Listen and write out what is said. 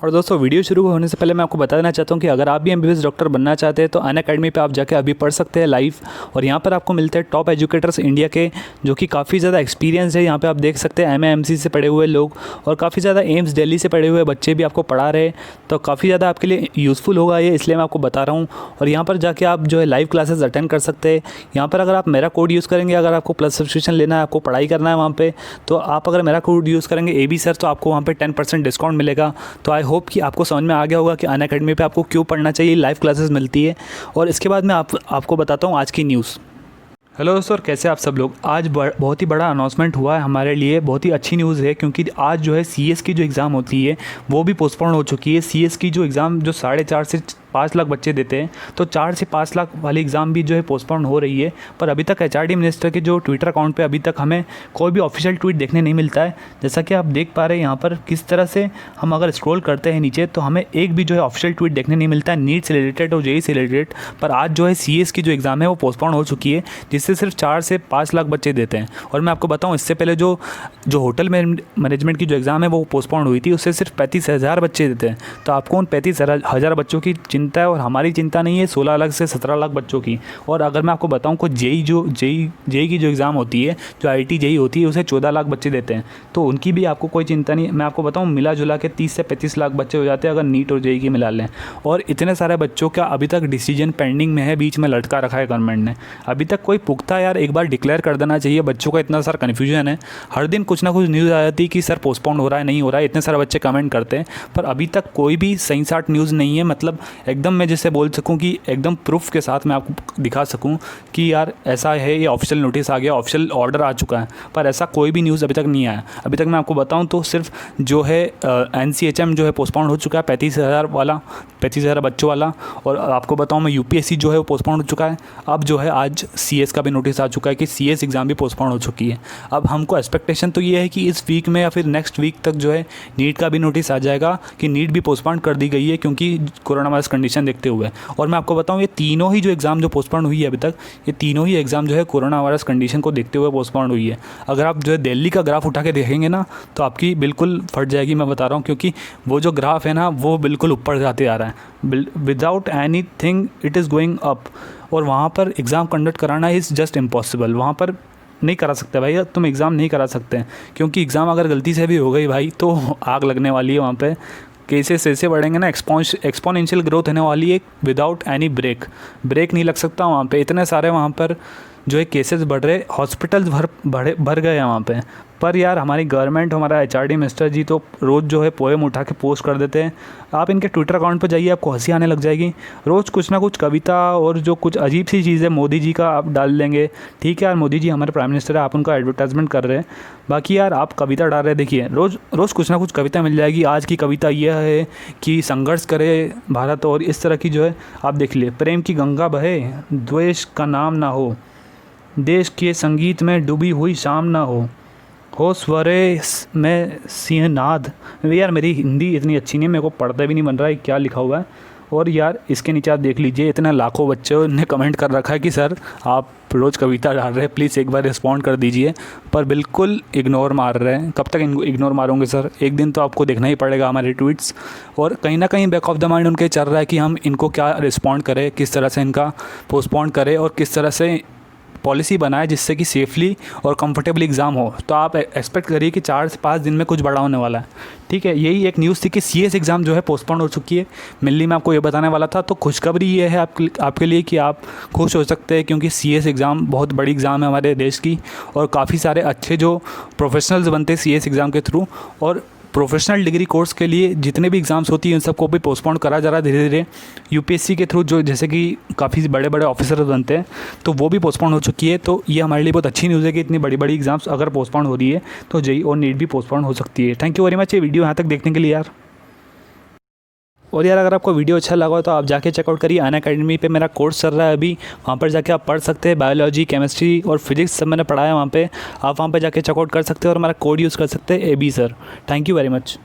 और दोस्तों वीडियो शुरू होने से पहले मैं आपको बता देना चाहता हूँ कि अगर आप भी एमबीबीएस डॉक्टर बनना चाहते हैं तो अनअकैडमी पे आप जाके अभी पढ़ सकते हैं लाइव। और यहाँ पर आपको मिलते हैं टॉप एजुकेटर्स इंडिया के, जो कि काफ़ी ज़्यादा एक्सपीरियंस है। यहाँ पे आप देख सकते हैं एमएएमसी से पढ़े हुए लोग और काफ़ी ज़्यादा एम्स दिल्ली से पढ़े हुए बच्चे भी आपको पढ़ा रहे हैं। तो काफ़ी ज़्यादा आपके लिए यूज़फुल होगा ये, इसलिए मैं आपको बता रहा हूँ। और यहाँ पर जाके आप जो है लाइव क्लासेस अटेंड कर सकते हैं। यहाँ पर अगर आप मेरा कोड यूज़ करेंगे, अगर आपको प्लस सब्सक्रिप्शन लेना है, आपको पढ़ाई करना है वहाँ पे, तो आप अगर मेरा कोड यूज़ करेंगे AB सर, तो आपको वहाँ पे 10% डिस्काउंट मिलेगा। तो आई होप कि आपको समझ में आ गया होगा कि अनअकैडमी पे आपको क्यों पढ़ना चाहिए, लाइव क्लासेस मिलती है। और इसके बाद मैं आपको बताता हूँ आज की न्यूज़। हेलो दोस्तों, कैसे आप सब लोग। आज बहुत ही बड़ा अनाउंसमेंट हुआ है हमारे लिए, बहुत ही अच्छी न्यूज़ है, क्योंकि आज जो है CS की जो एग्ज़ाम होती है वो भी पोस्टपोन हो चुकी है। CS की जो एग्ज़ाम जो 4.5 से 5 लाख बच्चे देते हैं, तो 4 से 5 लाख वाली एग्ज़ाम भी जो है पोस्टपोन हो रही है। पर अभी तक HRD मिनिस्टर के जो ट्विटर अकाउंट पे अभी तक हमें कोई भी ऑफिशियल ट्वीट देखने नहीं मिलता है। जैसा कि आप देख पा रहे हैं यहाँ पर किस तरह से हम अगर स्क्रॉल करते हैं नीचे, तो हमें एक भी जो है ऑफिशियल ट्वीट देखने नहीं मिलता है नीट से रिलेटेड और JEE से रिलेटेड। पर आज जो है CS की जो एग्ज़ाम है वो पोस्टपोन हो चुकी है, जिससे सिर्फ 4 से 5 लाख बच्चे देते हैं। और मैं आपको बताऊँ, इससे पहले जो होटल मैनेजमेंट की जो एग्ज़ाम है वो पोस्टपोन हुई थी, उससे सिर्फ 35,000 बच्चे देते हैं। तो आपको उन 35,000 बच्चों की चिंता है और हमारी चिंता नहीं है 16 लाख से 17 लाख बच्चों की। और अगर मैं आपको बताऊं को JEE की जो एग्ज़ाम होती है, जो IIT JEE होती है, उसे 14 लाख बच्चे देते हैं। तो उनकी भी आपको कोई चिंता नहीं। मैं आपको बताऊं, मिला जुला के 30 से 35 लाख बच्चे हो जाते हैं अगर नीट और JEE की मिला लें। और इतने सारे बच्चों का अभी तक डिसीजन पेंडिंग में है, बीच में लटका रखा है गवर्नमेंट ने। अभी तक कोई पुख्ता यार एक बार डिक्लेयर कर देना चाहिए। बच्चों का इतना सारा कन्फ्यूजन है, हर दिन कुछ ना कुछ न्यूज़ आ जाती है कि सर पोस्टपोन हो रहा है, नहीं हो रहा है। इतने सारे बच्चे कमेंट करते हैं, पर अभी तक कोई भी सही साठ न्यूज़ नहीं है। मतलब एकदम मैं जिसे बोल सकूँ कि एकदम प्रूफ के साथ मैं आपको दिखा सकूं कि यार ऐसा है, ये ऑफिशियल नोटिस आ गया, ऑफिशियल ऑर्डर आ चुका है। पर ऐसा कोई भी न्यूज़ अभी तक नहीं आया। अभी तक मैं आपको बताऊं तो सिर्फ जो है NCHM जो है पोस्टपोन हो चुका है 35,000 बच्चों वाला। और आपको बताऊं मैं UPSC जो है वो पोस्टपोन हो चुका है। अब जो है आज CS का भी नोटिस आ चुका है कि CS एग्ज़ाम भी पोस्टपोन हो चुकी है। अब हमको एक्सपेक्टेशन तो ये है कि इस वीक में या फिर नेक्स्ट वीक तक जो है नीट का भी नोटिस आ जाएगा कि नीट भी पोस्टपोन कर दी गई है, क्योंकि कोरोना वायरस कंडीशन देखते हुए। और मैं आपको बताऊं, ये तीनों ही जो एग्ज़ाम जो पोस्टपोन हुई है अभी तक, ये तीनों ही एग्ज़ाम जो है कोरोना वायरस कंडीशन को देखते हुए पोस्टपोन हुई है। अगर आप जो है दिल्ली का ग्राफ उठा के देखेंगे ना, तो आपकी बिल्कुल फट जाएगी, मैं बता रहा हूँ। क्योंकि वो जो ग्राफ है ना, वो बिल्कुल ऊपर जाते आ रहा है, without any thing it is going up. और वहाँ पर एग्ज़ाम कंडक्ट कराना इज़ जस्ट इम्पॉसिबल। वहाँ पर नहीं करा सकते भाई, तुम एग्ज़ाम नहीं करा सकते, क्योंकि एग्ज़ाम अगर गलती से भी हो गई भाई तो आग लगने वाली है। वहाँ पे केसेस ऐसे बढ़ेंगे ना, एक्सपोनेंशियल ग्रोथ होने वाली है विदाउट एनी ब्रेक नहीं लग सकता वहाँ पे। इतने सारे वहाँ पर जो है केसेस बढ़ रहे, हॉस्पिटल्स भर गए हैं वहाँ पे। पर यार हमारी गवर्नमेंट, हमारा HRD मिनिस्टर जी तो रोज़ जो है पोएम उठा के पोस्ट कर देते हैं। आप इनके ट्विटर अकाउंट पर जाइए, आपको हंसी आने लग जाएगी। रोज़ कुछ ना कुछ कविता और जो कुछ अजीब सी चीज़ है मोदी जी का आप डाल देंगे। ठीक है यार, मोदी जी हमारे प्राइम मिनिस्टर है, आप उनका एडवर्टाइजमेंट कर रहे हैं। बाकी यार आप कविता डाल रहे हैं, देखिए रोज़ कुछ ना कुछ कविता मिल जाएगी। आज की कविता यह है कि संघर्ष करे भारत, और इस तरह की जो है आप देख लिए, प्रेम की गंगा बहे द्वेष का नाम ना हो, देश के संगीत में डूबी हुई शाम ना हो स्वरे में सिंहनाद। यार मेरी हिंदी इतनी अच्छी नहीं है, मेरे को पढ़ता भी नहीं बन रहा है क्या लिखा हुआ है। और यार इसके नीचे आप देख लीजिए, इतने लाखों बच्चों ने कमेंट कर रखा है कि सर आप रोज़ कविता डाल रहे हैं, प्लीज़ एक बार रिस्पॉन्ड कर दीजिए। पर बिल्कुल इग्नोर मार रहे हैं। कब तक इग्नोर मारोगे सर, एक दिन तो आपको देखना ही पड़ेगा हमारे ट्वीट्स। और कहीं ना कहीं बैक ऑफ द माइंड उनके चल रहा है कि हम इनको क्या रिस्पॉन्ड करें, किस तरह से इनका पोस्टपोन करें और किस तरह से पॉलिसी बनाए जिससे कि सेफली और कंफर्टेबल एग्ज़ाम हो। तो आप एक्सपेक्ट करिए कि 4 से 5 दिन में कुछ बड़ा होने वाला है। ठीक है, यही एक न्यूज़ थी कि CS एग्ज़ाम जो है पोस्टपोन हो चुकी है। मेनली मैं आपको ये बताने वाला था। तो खुशखबरी ये है आपके लिए कि आप खुश हो सकते हैं, क्योंकि CS एग्ज़ाम बहुत बड़ी एग्ज़ाम है हमारे देश की, और काफ़ी सारे अच्छे जो प्रोफेशनल्स बनते हैं CS एग्ज़ाम के थ्रू। और प्रोफेशनल डिग्री कोर्स के लिए जितने भी एग्ज़ाम्स होती हैं उन सबको भी पोस्टपोन करा जा रहा है धीरे धीरे। UPSC के थ्रू जो जैसे कि काफ़ी बड़े बड़े ऑफिसर बनते हैं, तो वो भी पोस्टपोन हो चुकी है। तो ये हमारे लिए बहुत अच्छी न्यूज़ है कि इतनी बड़ी बड़ी एग्ज़ाम्स अगर पोस्टपोन हो रही है तो JEE और नीट भी पोस्टपोन हो सकती है। थैंक यू वेरी मच ये वीडियो यहाँ तक देखने के लिए यार। और यार अगर आपको वीडियो अच्छा लगा हो तो आप जाके चेकआउट करिए, अनअकैडमी पे मेरा कोर्स चल रहा है अभी, वहाँ पर जाके आप पढ़ सकते हैं। बायोलॉजी, केमिस्ट्री और फिजिक्स सब मैंने पढ़ाया है वहाँ पे, आप वहाँ पे जाके चेकआउट कर सकते हैं और हमारा कोड यूज़ कर सकते हैं AB sir. Thank you very much.